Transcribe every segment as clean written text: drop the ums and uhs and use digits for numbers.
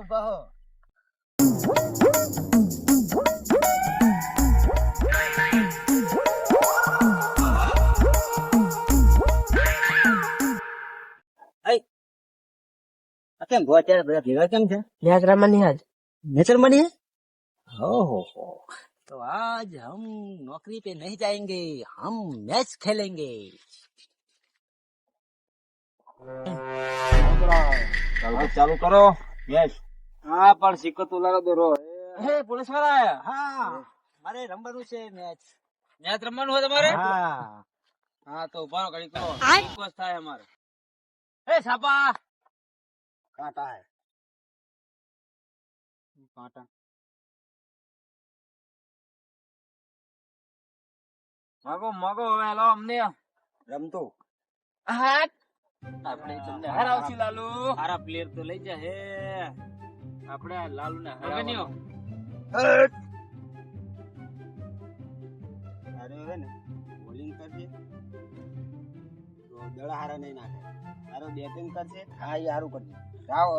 ઉભા હો. કેમ ગો અત્યારે બધા ભેગા કેમ છે? मैच रमनी आज नेचर मनी है. हो तो आज हम नौकरी पे नहीं जाएंगे, हम मैच खेलेंगे. ચાલુ કરો મેચ. હા પણ સિક્કો તો લાગો દો રો. हे पुलिस वाला आया. हाँ मारे रमવાનું છે મેચ. મેચ રમવાનું હોય તમારે? हाँ હા તો ઉભા રહો ઘડી કરો. સિક્કો જ થાય અમારે. ए छापा काटा है. કાંટા મગો હવે લો અમને રમતો આપણે તમને હરાવશી લાલુ. સારા પ્લેયર તો લઈ જા હે આપણે લાલુ ને હરાવવાનો. અરે હવે ને બોલિંગ કરજે તો દડા હારા નહીં નાખે. હારો બેટિંગ કરશે. હા એ હારું કરજે. જાઓ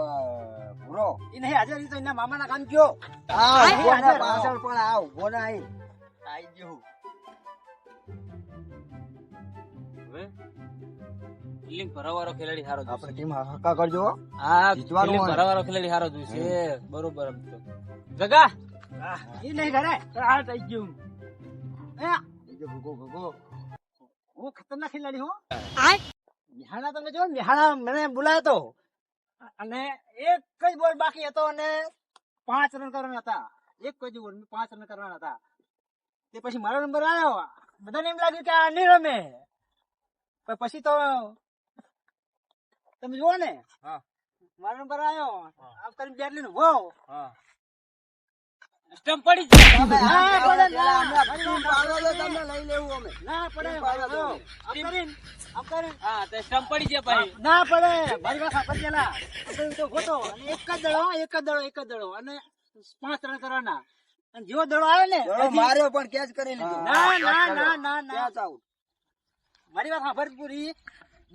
ભૂરો એ નહીં હાજર. ઈ તો એના મામાના કામ કયો. હા બોના પાછળ પણ આવ. બોના આઈ ગયો. હવે ફિલ્ડિંગ ભરાવાળો ખેલાડી હારો જોઈશે. આપણે ટીમ હક્કા કરજો. હા જીતવાનું ફિલ્ડિંગ હોય. ભરાવાળો ખેલાડી હારો જોઈશે. બરોબર આમ તો ગગા એ નહીં કરે. આ થઈ ગયું. ભૂગો હું ખતરનાક ખેલાડી હું. નિહાળા તમે જો. નિહાળા મને બોલાયો તો અને એક જ બોલ બાકી હતો અને 5 રન કરવાના હતા. એક જ બોલ 5 રન કરવાના હતા. તે પછી મારો નંબર આવ્યો. બધાને એમ લાગ્યું કે આ નહીં રમે. પણ પછી તો તમે જુઓ ને. હા મારો નંબર આવ્યો. આમ કરીને બેટ લઈને ઉભો. હા સ્ટમ્પ પડી જાય. ના પડે, ના પડે. આમ કરીને હા તો સ્ટમ્પ પડી જાય ભાઈ. ના પડે. મારી વાત સાંભળ પેલા. આપણે તો ગોતો અને એક જ દડો અને 5 રન કરવાના. અને જેવો દડો આવે ને માર્યો પણ કેચ કરી લીધો. ના મારી વાત સાંભળ પૂરી.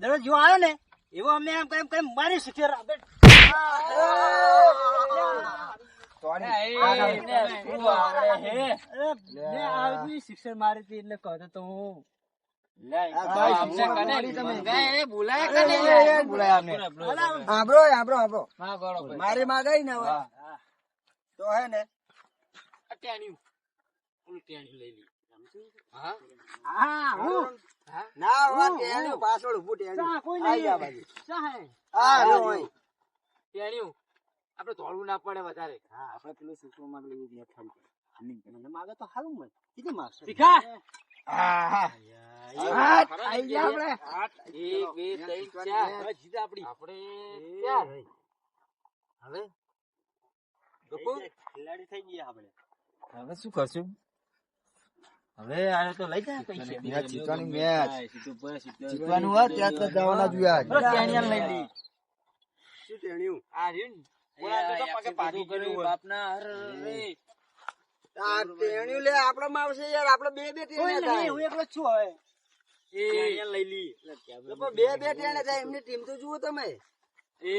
દડો જેવો આવે ને એવો અમે એમ કેમ મારી શીખે. શિક્ષણ મારી હતી એટલે કહો તો હું મારી માં ગઈ ને હવે તો હે ને પાછળ ઉભું આપડે દોડવું ના પડે વધારે. હા આપડે પેલું શીખવા માંગે માગે તો સારું મળે. કેટલી માગશે? શીખા ખેલાડી થઈ ગયા આપડે. હવે શું કરશું? હવે આને તો લઈ જાય જીતવાનું હોય ત્યાં તો જવાના જોઈએ. લઈ લી શું ટેણ્યું? આ રહ્યું ને પગે પાછું કર્યું બાપના. અરે આ ટેણ્યું લે આપડા માં આવશે યાર. આપડે બે ટેણે થાય. હું એકલો જ છું હવે. લઈ લી બે ટેણે થાય. એમની ટીમ તો જુઓ તમે. એ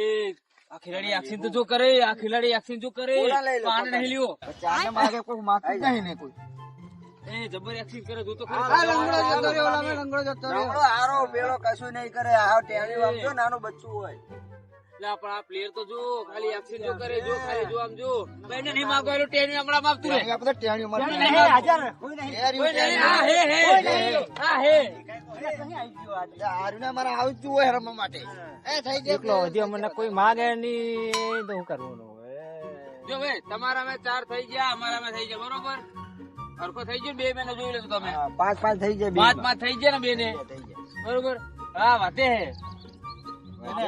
આ ખેલાડી એક્શન તો જો કરે. આ ખેલાડી એક્શન જો કરે. પાન નહીં લ્યો. ચાને માગે કોઈ માગતું નહીં ને કોઈ. એ જબર એક્શન કરે જો તો લંગડો હારો પેલો કશું નહીં કરે. આ ટેણ્યું આમ જો નાનું બચ્ચું હોય. એટલે પણ આ પ્લેયર તો જો ખાલી એક્શન જો કરે. જો ખાલી જો આમ જો બેને નહીં માગો એલો ટેણી હમણાં માગતું રહે. આપણે ટેણ્યું મારે કોઈ નહીં. આ હે આ હે હારુને મારે આવું જ હોય રમવા માટે. એ થઈ ગયો એકલો હજી મને કોઈ માગે નહીં તો શું કરવાનું? જો ભાઈ તમારામાં 4 થઈ ગયા, અમારામાં થઈ ગયા. બરોબર હરખો થઈ ગયો. 2 મહિના જોઈ લેજો તમે. 5 થઈ જાય. 5 થઈ ગયા ને 2 ને. બરોબર હા વાતે હે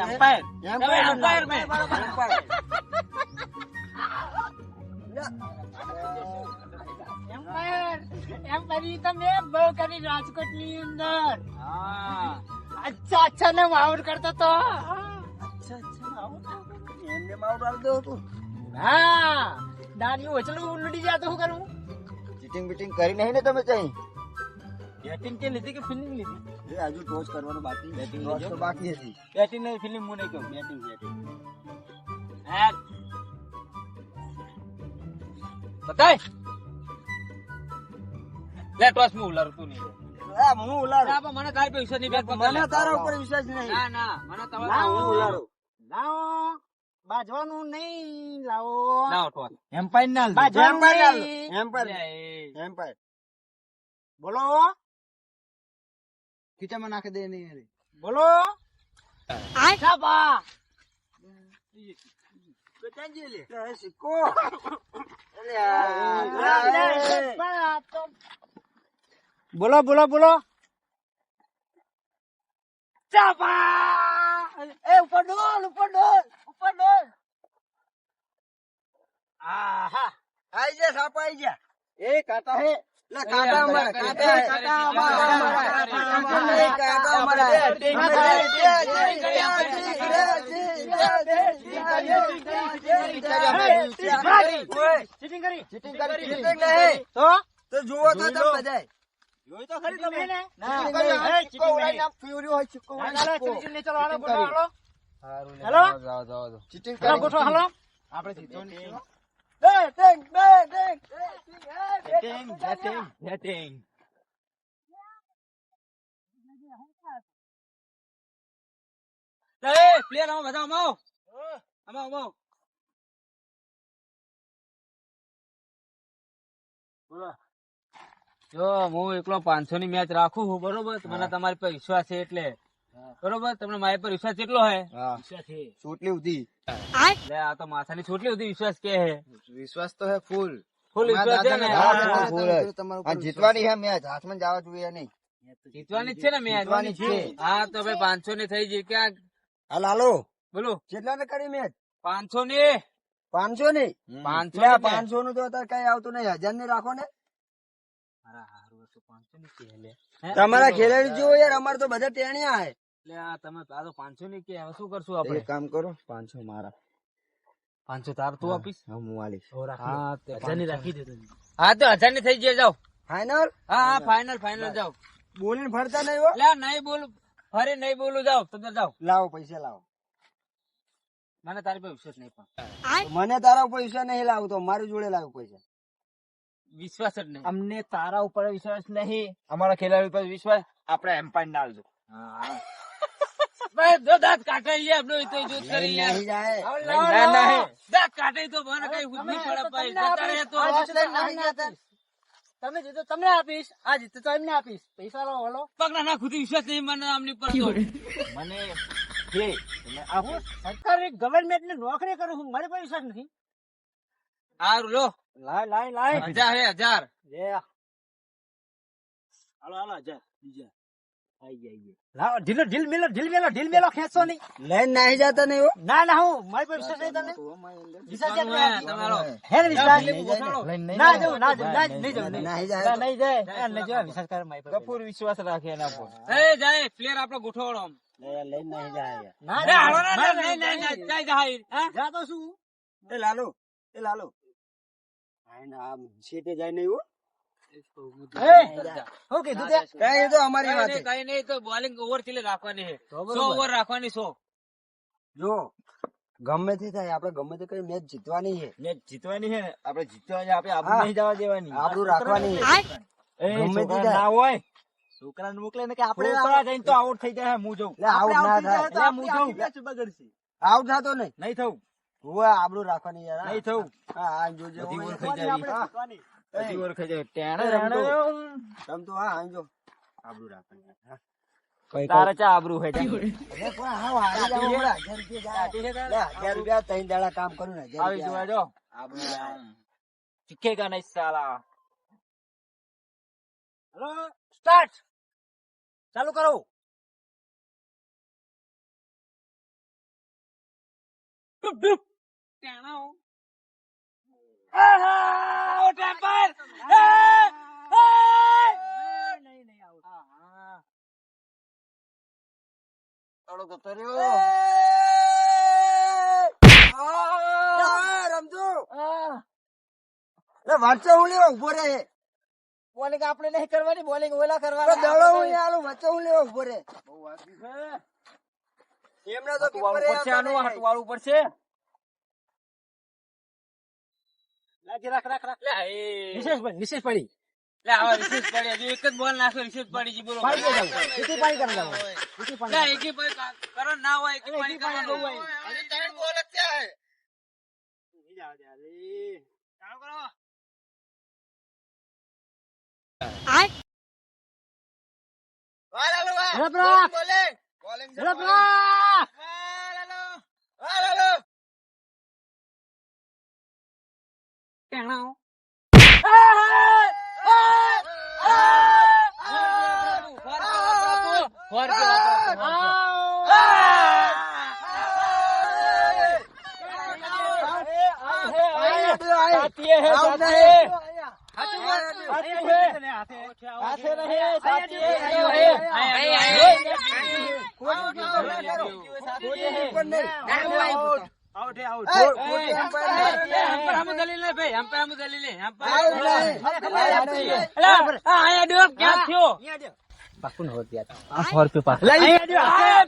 એમ્પાયર મે તમે બહુ કરી રાજકોટ ની અંદર. અચ્છા ને માઉટ કરતો તો. એમને માઉટ આવતો હતું. હા દાદી ઓછળ ઉલટી જાય તો શું કરવું? ચીટિંગ બીટિંગ કરી નહીં ને તમે કઈ? બેટિંગ કે લીધી કે ફિલ્ડિંગ લીધી? હજુ ટોચ કરવાનું બાકી. બેટિંગ તો બાકી હતી. બેટિંગ નહીં ફિલ્ડિંગ હું નહીં કહું. બેટિંગ બતાય લે ટોસ હું ઉલારું તું નહીં હું ઉલારું. ના, પણ મને તારી પર વિશ્વાસ નહીં બેટ પકડ મને લે. તારા ઉપર વિશ્વાસ નહીં. ના ના મને લાવો, તમારા હું ઉલારું. લાવો બાજવાનું નહીં. લાવો લાવો ટોસ એમ્પાયર ના બાજવાનું નહીં. લે, એમ્પાયર બોલો ખીચામાં નાખી દે નહીં. બોલો શાબા. સિક્કો બોલો બોલો બોલો ચાપા. એ ઉપર ડોલ ઉપર ડોલ ઉપર ડોલ. આહા આઈ જા સાપા આઈ જા. એ કાટા હે લે કાટા અમારા કાટા હે કાટા ચીટિંગ કરી ચીટિંગ નહીં તો જુઓ તો તમે બધાય જોઈ તો ખરી તમે ને ના ચીટિંગ નહીં ફ્યુરી હોય ચીકો ચીટિંગ નહીં. ચલો હાલો ગોઠો હાલો હાલો જાઓ જાઓ ચીટિંગ કરો ગોઠો હાલો આપણે જીતવાની batting batting batting batting. Player આવો બધા આવો આવો જો હું એકલો 500 ની મેચ રાખું છું બરોબર મને તમારી પર વિશ્વાસ છે એટલે બરોબર તમને મારી પર વિશ્વાસ કેટલો હે ચોટલી ઉધી લે આ તો માથાની છોટલી સુધી વિશ્વાસ કે હે વિશ્વાસ તો હે ફૂલ ફૂલ વિશ્વાસ છે ને જીતવાની હે મેચ હાથમાં જવા જોઈએ નહીં. જીતવાની જ છે ને મેચ જીતવાની જ છે. હા તો ભાઈ 500 ની થઈ ગઈ ક્યાં હાલ હાલો બોલો કેટલા ને કરી મેચ 500 ની 500 ની 500 ની 500 નું તો અત્યારે કઈ આવતું નહીં. 1000 ની રાખો ને તમારા ખેલાડી જેવો યાર. અમારે તો બધા ટેણિયા હે. એટલે આ તમે આ તો 500 ની કે હવે શું કરશું આપણે કામ કરો 500 મારા 500 તાર તું આપીશ હું આલીશ. હા તે 1000 ની રાખી દે હા તો 1000 ની થઈ જાય જાઓ ફાઈનલ હા હા ફાઇનલ જાઓ બોલીને ફરતા નહીં હો. લે નહીં બોલું ફરી નહીં બોલું જાઓ તમે જાઓ લાવો પૈસા લાવો. મને તારી પર વિશ્વાસ નહીં પણ મને તારા ઉપર વિશ્વાસ નહીં લાવતો. મારી જોડે લાવ પૈસા. વિશ્વાસ જ નહીં અમને તારા ઉપર વિશ્વાસ નહીં. અમારા ખેલાડી ઉપર વિશ્વાસ. આપણે એમ્પાયર ડાલજો. ભાઈ જો દાંત કાઢે લે આપણો તો જોત કરી લે નહીં જાય. હવે લાવો, લાવો. દાંત કાઢે તો મને કઈ ઉજવી પડે ભાઈ જતા રહે તો તમે જીતો તમને આપીશ. આ જીતો તો એમને આપીશ. પૈસા લો હલો. પગના ના ખુદ વિશ્વાસ નહીં મને આમની પર તો મને હું સરકારી ગવર્મેન્ટ ની નોકરી કરું છું. મારી પર વિશ્વાસ નથી. સારું લો લાય લાય લાય 1000 હે 1000 હાલો હાલો 1000 બીજા લાવો. ઢીલ મેલો ખેંચો નહીં. લઈને નાહી જતા નહીં હો. ના ના હું મારી પર વિશ્વાસ નહીં. તને વિશ્વાસ છે ને? તમારો હે ને વિશ્વાસ? ના જવું નહીં જવું નહીં જાય નહીં જો વિશ્વાસ કરે મારી પર. કપૂર વિશ્વાસ રાખે એના પર એ જાય પ્લેયર આપણો ગોઠવડો આમ લઈને નહીં જાય. અરે હાલો ના નહીં જાય જાય હે જા તો શું એ લાલો આમ સીટે જાય નહીં હો. હું કીધું તે? કઈ તો અમારી વાત છે. કઈ નહીં તો બોલિંગ ઓવર ચીલે રાખવાની છે 100 ઓવર રાખવાની 100 જો ગમે તે થાય આપણે ગમે તે કઈ મેચ જીતવાની છે. મેચ જીતવાની છે ને આપણે જીતવાની. આપણે આબરૂ નહીં જવા દેવાની. આબરૂ રાખવાની છે. ગમે તે ના હોય છોકરાને મોકલે ને કે આપણે છોકરા જઈને તો આઉટ થઈ જાય. હું જઉં આઉટ ના થાય. હું જઉં આઉટ થતો નહીં થવું. હું આબરૂ રાખવાની યાર. નહીં થવું. હા જોજો બધી ઓવર ખાઈ જાય. બધી ઓવર ખાઈ જાય. ટેણે તમ તો હા આંજો આબરૂ રાખવાની. તારે ચા આબરૂ હોય ₹1000 ત્રણ દાડા કામ કરું ને આવી જોવા જો ચીખેગા નહીં સાલા. હેલો સ્ટાર્ટ ચાલુ કરો. વચ્ચે હું લેવા ઉભો રે. બોલિંગ આપણે નહીં કરવાની. બોલિંગ ઓલા કરવાની. દડો હું આલું વચ્ચે હું લેવા ઉભો રે. એમને તો વાળું પડશે. લાગી રાખ રાખ રાખ. લે એ વિશેષ પડી. લે આવા રિસીવ પડી હજુ એક જ બોલ નાખો રિસીવ પડી જી બોલો પાડી દે જાવ. એકી પાડી કરી જાવ. એકી લે પાડી. એકી ભાઈ કરો ના હોય એકી ભાઈ એકી પાડી કરવાનું બહુ હોય. અરે ત્રણ બોલ જ છે જા જા રે. ચાલુ કરો. વાર હાલો વાર ઝડપ રાખ. બોલિંગ બોલિંગ ઝડપ રાખ. વાર હાલો કેણાઓ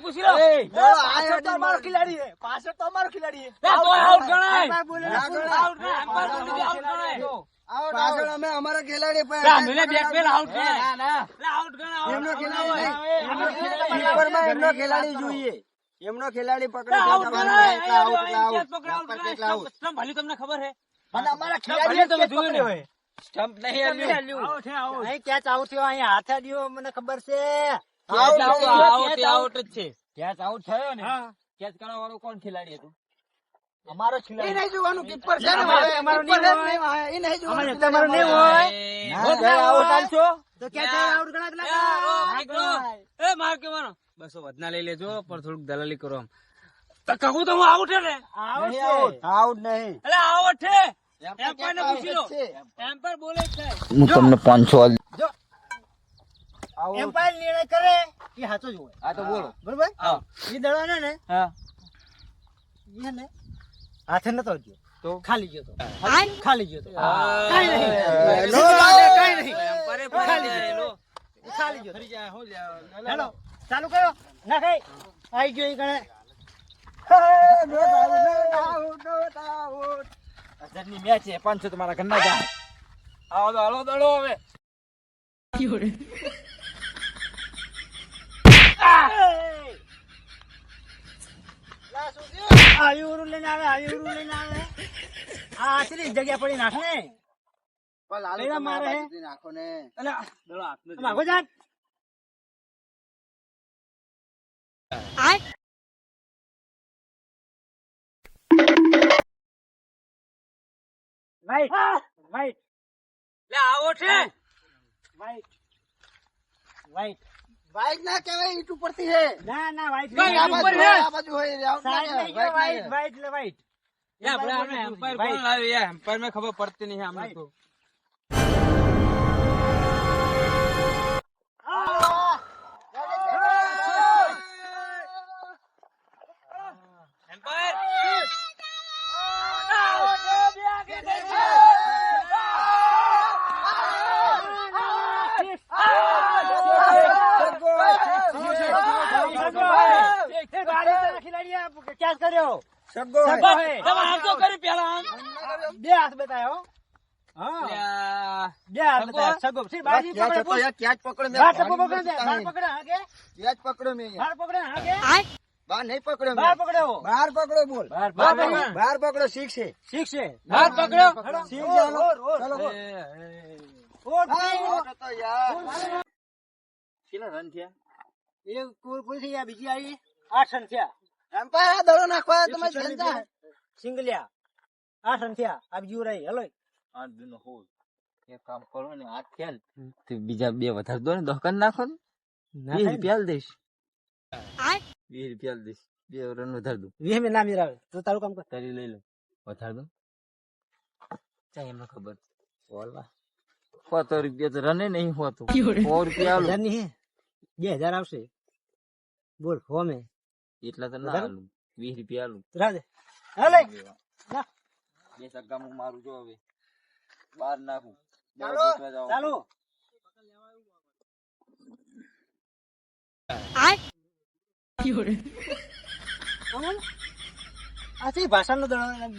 પૂછી લો પાછળ તો અમારો ખિલાડી છે. પાછળ તો અમારો ખિલાડી છે. આઉટ ગણાય એમ્પાયર બોલે ને. આઉટ ગણાય એમ્પાયર બોલી આઉટ ગણાય આઉટ આગળ અમે અમારા ખેલાડી પર મિલે બેક પેલ આઉટ ગણાય લે આઉટ ગણાય એમનો આઉટ ખેલાડી કીપરમાં એમનો ખેલાડી જોઈએ એમનો ખેલાડી પકડે આઉટ ગણાય આઉટ સ્ટમ્પ ભલી તમને ખબર હે અને અમારા ભલે ખિલાડીએ તમે કેચ જોયું પકડ્યો ને. હોય. સ્ટમ્પ નહીં આલ્યું આઉટ છે, આઉટ. અહીં કેચ આઉટ થયો. અહીં હાથે દ્યો, મને ખબર છે. આઉટ જ છે કેચ આઉટ થયો ને. કેચ કરવા વાળો કોણ ખેલાડી હતું અમારો એ ખિલાડી. નહીં જોવાનું કીપર છે ને અમારે હવે, તમારું કીપર નહીં જ નહીં હોય. એ નહીં અમારે જોવાનું તમારું નહીં હોય. ના, આઉટ આલશો? તો કેચ આઉટ ગણા એ માર કેવાનો 200 વધના લઈ લેજો પણ થોડુંક દલાલી કરો આમ તો કહું તો હું આઉટ હે ને આઉટ છે. આઉટ નહીં એટલે આઉટ છે એમ્પાયર ને પૂછી લો એમ્પાયર બોલે છે હું તમને 500 જો એમ્પાયર નિર્ણય કરે એ સાચો જ હોય. હા તો બોલો બરોબર? હા એ દડો ને હા ઈ ને હાથે નતો ગયો તો ખાલી ગયો તો ખાલી ગયો તો હા. કાંઈ નહીં. લો, કાંઈ નહીં. એમ્પાયરે ખાલી બોલે ગયો. લો ખાલી ગયો. હેલો ચાલુ કરો ના ખાઈ આવી ગયો ઈ કણે. ની મેચ છે 500 તમારા ઘરના જાય આવો તો હાલો દડો હવે આવી ઉરું લઈને આવે આ આટલી જગ્યા પડી નાખ ને પણ લાલો પેલા તમે મારે આ હે? બાજુથી નાખો ને અલા દડો હાથનો જ માગો જાત વાઈટ વાઈટ લે આવો છે વાઈટ વાઈટ વાઈટ ના કહેવાય ઈટ ઉપરથી હે ના વાઈટ કઈ આ ઉપર બાજુ હે? આ બાજુ હોય આઉટ ના સાઈડ કહેવાય, વાઈટ ના વાઈટ એટલે વાઈટ યા આપણે આને એમ્પાયર કોણ લાવ્યું યાર એમ્પાયર મેં ખબર પડતી નહીં આમને તો એમ્પાયર કેચ કર્યો સગ્ગો સગ્ગો હે. હે. તમે આમ તો કરી પેલા આમ બે હાથ બતાયો હા લ્યા. બે હાથ સગ્ગો? બતાયો સગો ઠીક બાજી ક્યાં પકડે જતો યાર, ક્યાં જ પકડો મેં બાર ટપો પાણી પકડે બધું બાર નહીં. પકડે હા કે ક્યાં જ પકડો મેં યાર. બાર પકડે હા કે બહાર નહીં પકડો બાર મેં. પકડ્યો બહાર પકડો બોલ બાર બાર પકડ્યો પકડ્યો. બહાર પકડો શીખ છે ઠીક છે હાથ પકડ્યો શીખ છે, હાલો. ચાલો, ઓર. બોલ. ઓર હા, આઉટ હતો યાર. કેટલા રન થયા એક પૂરી થઈ ગયા બીજી આવી 8 રન થયા એમ્પાયર આ દડો નાખવા તમે જનતા સિંગલિયા 8 રન થયા આ બીજું રહી હલો આઠ દિન હોલ એક કામ કરો ને આ ખેલ તે બીજા બે વધારે દો ને દોકાન નાખો ને 20 રૂપિયા દઈશ 20 રૂપિયા દઈશ બે રન વધારે દો વીહ મે ના મેરાવે તો તારું કામ કર તારી લઈ લો વધારે દો ચાલ એમને ખબર બોલવા 100 રૂપિયા તો રને નહીં હોતું 100 રૂપિયા આલું. 1000 ની હે 2000 આવશે બોલ હો મે એટલા તો ના વધારે? આલું 20 રૂપિયા આલું રાધે હલે ના બે સગ્ગા હું મારું જો હવે બહાર નાખું ચાલો. ચાલો આ છે ભાષાનો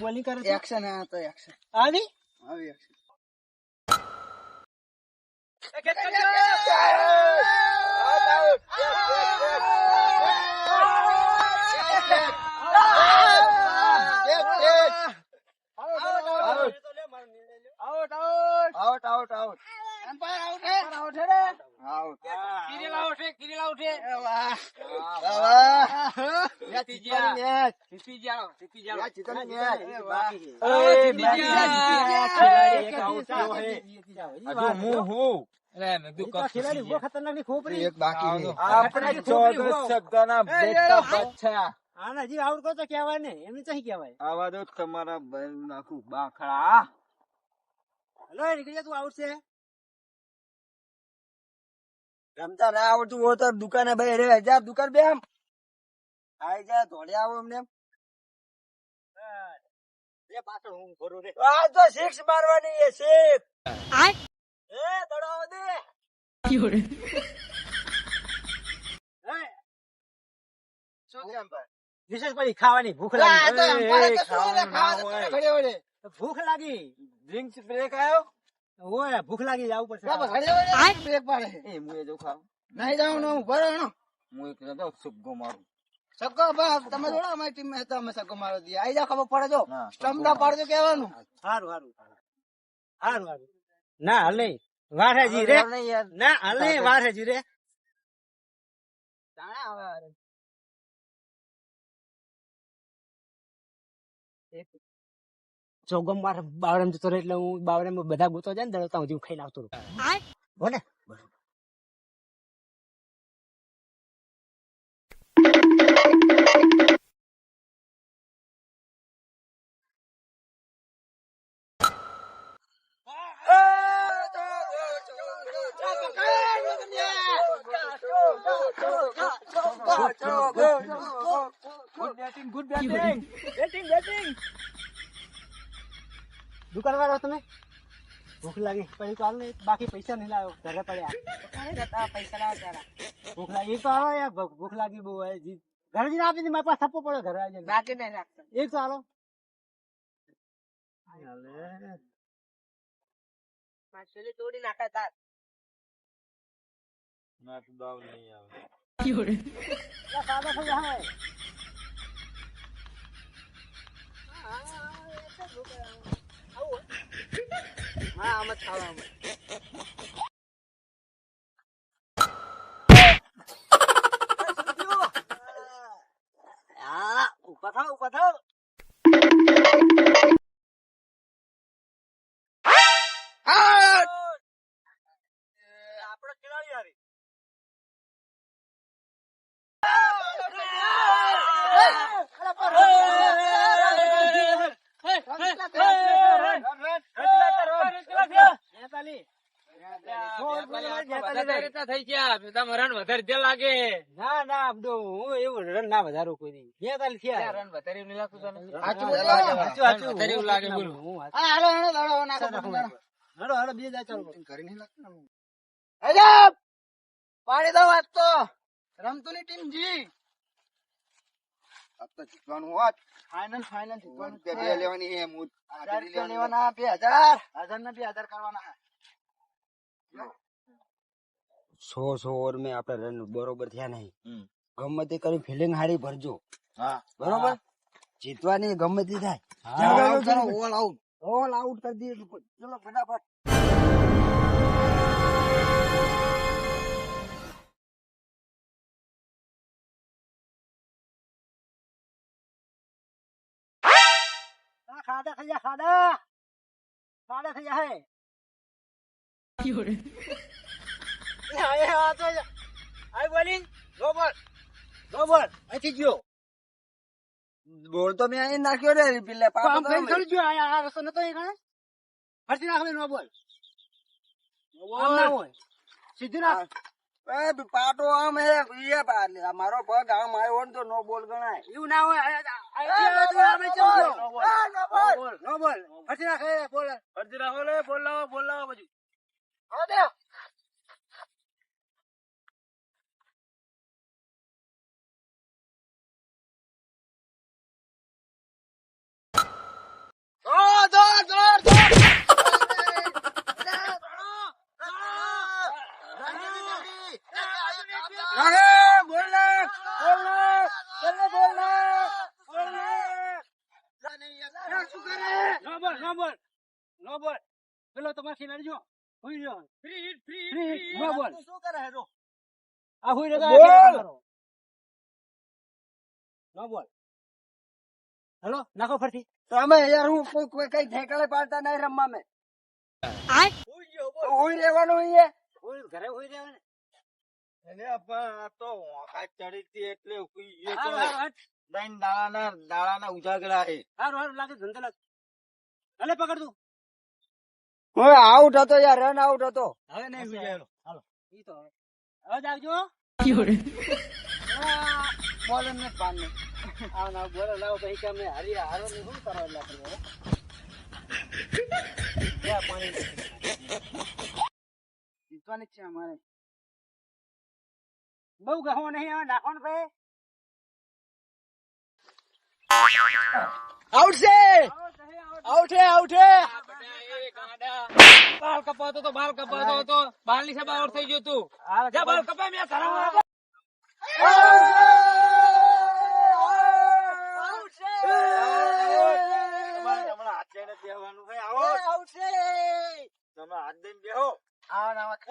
બોલિંગ કરે છે એક્શન હા તો એક્શન આવી આઉટ આઉટ આઉટ ખેલાડી બહુ ખતરનાક ની ખોપરી એક બાકી છે. આપણે 14 સગાના બેટા બચ્ચા આના હજી આઉટ કરો તો કહેવાય ને એમને ચહી કહેવાય. આવા દો તમારા ભાઈ નાખું બાખડા હલો નીકળી જા તું આઉટ છે. રમતા ના આવડતું હોય તો દુકાને ભાઈ રે જા દુકાન બે આમ આઈ જા ધોડે આવો એમને એ પાછળ હું ભરું રે. આ તો સિક્સ મારવાની છે સિક્સ એ દડાવ દે. એ શું કેમ ભાઈ વિશેષ પછી ખાવાની ભૂખ લાગી. ભૂખ લાગી ડ્રિંક્સ બ્રેક આવ્યો ઓય ભૂખ લાગી જવું પડશે. એ મુએ જો ખાવ નહીં જવાનું બરાબર હું એક નતો સુગ્ગો મારું સગો તમે જોડો અમારી ટીમ માં તમે સગો મારો દી આઈ જા ખબર પડે જો હા, સ્ટમ્પ ના પાડજો કેવાનું હારું હારું હારું હારું ના હલે વાર હે જી રે નહીં યાર ના હલે વાર હે જી રે. ચોગમ માર બાવરમ જતો રહે એટલે હું બાવરમ બધા ગોતો જાય ને દળતા હું ખાઈ લાવતો રહું. બોલે ગુડ બેટિંગ બેટિંગ બેટિંગ. દુકાન વાળો તમે ભૂખ લાગી પછી તો હાલ ને બાકી પૈસા નહીં લાવ્યો ઘરે પડ્યા પૈસા લાવ્યા ભૂખ લાગી એક તો આવો યાર ભૂખ લાગી બહુ ઘરે જઈને આપી મારી પાસે થપ્પો પડ્યો ઘરે આવીને બાકી નહીં લાગતો એક તો હાલો તોડી નાખા તાર ના તો દાવ નહીં આવે સાદા થઈ જાય. હા આમ જ ખાવા ઉભા થાવ ઉભા થાવ. આપડો ખેલાડી હારી. ના ના અબડો હું એવું રન ના વધારું કોઈ નહીં. 42 થયા. રન વધારે નહીં લાગતું તને સાચું વધારે એવું લાગે બોલ. હડો હડો બે જાય ચાલો. પાણી દો વાત તો રમતું ની ટીમ જી अब तो जीतવાનું હોત ફાઇનલ જીતવાનું છે બે લેવાની એ મૂડ લેવાના 2000 ના 2000 કરવાના 100 ઓવર મે આપણે રન બરોબર થયા નહીં ગમે તે કરી ફિલિંગ હારી ભરજો હા બરોબર જીતવાની ગમે તે થાય ઓલ આઉટ કરી દીધું ચલો ફટાફટ ખાડા થઈ જા ખાડા થઈ જા હે આઈ બોલિંગ નો બોલ અહીંથી ગયો બોલ તો મેં અહીં નાખ્યો રે પેલે આમ ફેલ થઈ ગયો આ રસ્તો નતો એ ગણે ફરતી નાખ નો બોલ આમ ના હોય સીધું નાખ પાટો આમ હે મારો પગ આમ આવ્યો ને તો નો બોલ ગણાય એવું ના હોય નો બોલ ફરતી નાખ બોલ ફરતી રાખો લે બોલ લાવો બધું હા દે દોડ બોલ નાખ. જલ્દી બોલ નાખ. બોલ નાખ. શું કરે? નો બોલ નો બોલ નો બોલ. પેલો તમારે ખેલાડી જો હુઈ રહ્યો ફ્રી હિટ નો બોલ. શું કરે હે રો? આ હુઈ રહ્યો બોલ. નો બોલ. હેલો નાખો ફરથી. તમે યાર હું કોઈ કઈ ઠેકાણે પાડતા નહીં રમવા મેં. હુઈ રહેવાનું અહીંયા. ઘરે હુઈ રહ્યો ને. એટલે આ તો વાંકા ચડી હતી એટલે ઉઈ ગયો તો. હારું, હારું, ત્રણ દાડાના ઉજાગરા છે. હારું લાગે ધંધો લાગે. હલે પકડ તું. હવે આઉટ હતો યાર, રન આઉટ હતો. હવે નહીં હુઈ જાય. હાલો ઈ તો હવે જાગજો. બોલર ને પાન ને. આવ ના બોલો લાવો ભાઈ કે અમે હારો ને શું કરો એટલે આપણે હવે? જા પાણી જીતવાની જ છે અમારે. બહુ ગહો નહીં આવે નાખો ને ભાઈ. આઉટ છે. આઉટ છે, આઉટ છે. બાલ કપાતો હતો બાલ ની સભા આઉટ થઈ ગયો તું. જા બાલ કપાય મેં કરાવવા. તમારે હમણાં હાથ લઈને બેહવાનું છે. આવો તમે હાથ દઈને બેહો. ઓલ આઉટ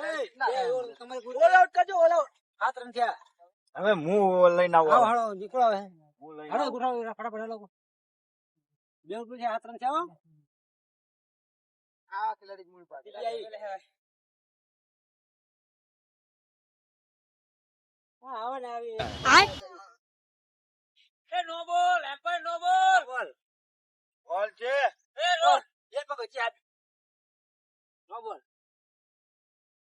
કરજો ઓલ આઉટ. 7 રન થયા. હવે હું લઈને હાલો આવું. હાલો નીકળો હવે. હું લઈને હાલો આવું. ગુઠાવો ફટાફટ હાલો. 2 રૂપિયા 7 રન થયા હો. આ ખેલાડી મૂળ પાસે. હા આવે ને આવી. એ નો બોલ એમ્પાયર નો બોલ. બોલ છે. એ રોલ એ પકડ છે આપ. નો બોલ.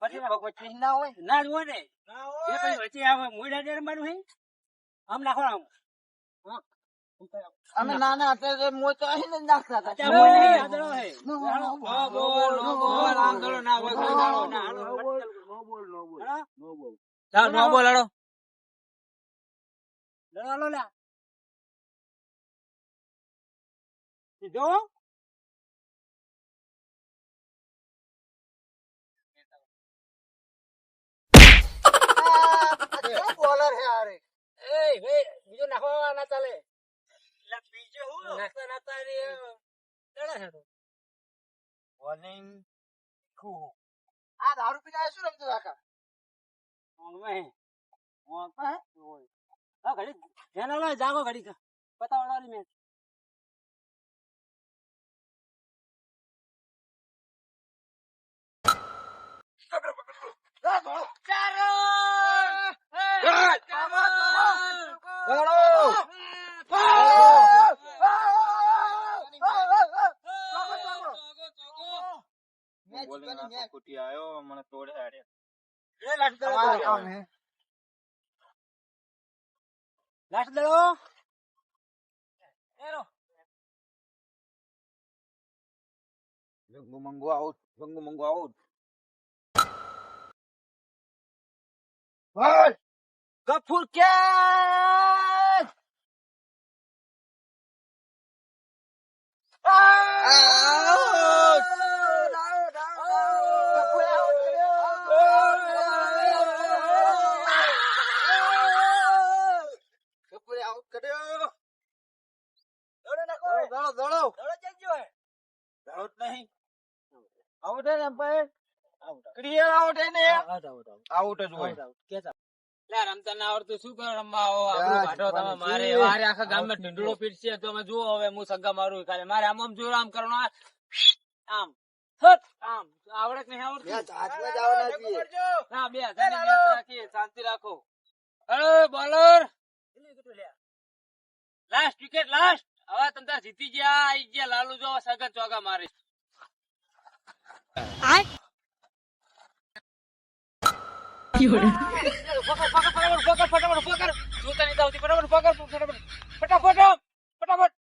પછી પછી ના હોય. ના જ હોય ને. એ પછી વચ્ચે આવે મોઢા ડેર રમવાનું હે. આમ નાખો આમ. હા. અમે નાના હતા તો મોય તો અહીં જ નાખતા હતા. અચ્છા મોય નહીં આદળો હે. નો બોલ આંધળો ના હોય કોઈ દાડો ના. હાલો નો બોલ, નો બોલ, નો બોલ. હા? નો બોલ. ચાલ નો બોલ હાલો. હાલો લા. જો બોલર હે આરે. એ બીજો નાખવા ના ચાલે. એટલે બીજો હું નાખતા ને ચડે છે તો. બોલિંગ આ દારૂ પીને શું રમતો કાકા? ઓમે હા ઘડી ધ્યાન લો જાગો ઘડી પતાવડાની મેચ. બોલિંગ આખો કુટી આવ્યો મને તોડે હારે. લાસ્ટ દડો જંગુ મંગુ આઉટ. ગફુર કેચ. આઉટ કર્યો. આઉટ નહીં. આઉટ હે એમ્પાયર. ક્લિયર આઉટ હે ને. આઉટ આઉટ જ હોય. રમતા ના આવડતું શું કરો રમવા આવો આપણું કાઢો તમે મારે વારે આખા ગામમાં ઢીંડોળો પીટશે તો તમે જુઓ હવે હું સગા મારું ખાલી મારે આમ જોર આમ કરવાનું આમ થત આમ આવડે કે નહીં આવડતું હાથમાં જ આવવાના છીએ. ના 2000 ની મેચ રાખીએ શાંતિ રાખો. અરે બોલર લાસ્ટ વિકેટ લાસ્ટ. હવે તમે તાર જીતી ગયા આઈ ગયા લાલુ જો સગા ચોગા મારે. ફટાફટ જોતા નહીં આવતી ફટાફટ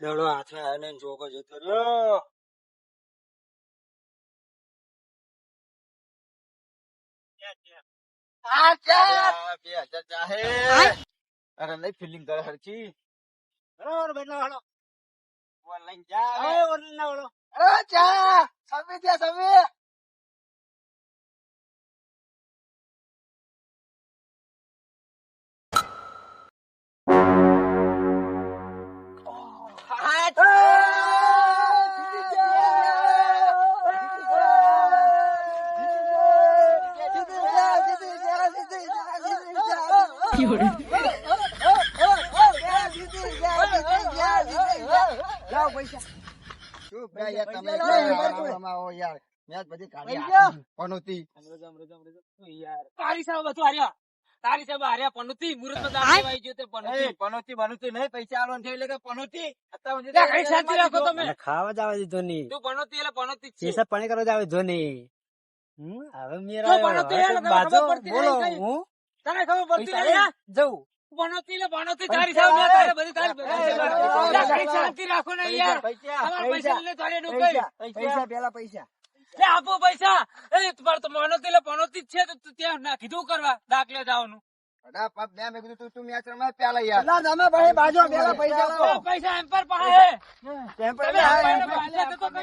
દડો હાથે આવીને જોકો જતો રહ્યો. 2000 ચાહે અરે નહીં ફિલિંગ કરે હરખી બરાબર બેટલો હાલો ઓનલાઈન જા ઓનલાઈન ના વાળો અરે ચા સમી દે સમી તારી સાહેબ બધું હાર્યા તારી સાહેબ હાર્યા પનોતી મુહૂર્તમાં દામ લેવાઈ ગયો તે પનોતી પનોતી બનોતી નહીં પૈસા આલવાનું છે એટલે કે પનોતી ત્યાં કઈ શાંતિ રાખો તમે ખાવા જવા દીધો નહીં તું પનોતી એટલે પનોતી જ છે શેષા પાણી કરવા જવા દીધો નહીં હવે તો મેરા પનોતી એટલે તને બાજો ખબર પડતી બોલો નહીં કઈ. હું તને ખબર પડતી નહીં યાર? જવું પનોતી એટલે પનોતી તારી સાહેબ મેં તારે બધી તારી ત્યાં કઈ શાંતિ રાખો ને યાર તમારા પૈસા લઈને તારે ડૂબાઈ પૈસા પેલા પૈસા લે આપો પૈસા એ તમારે તો પનોતી એટલે પનોતી જ છે તો તું ત્યાં ના કીધું કરવા દાખલે જવાનું મેં કીધું તું મેચ રમાય પેલા યાર તમે ભાઈ બાજો પેલા પૈસા લાવો પૈસા એમ પર પાસે ટેમ્પર તમે આ પૈસા તો કરો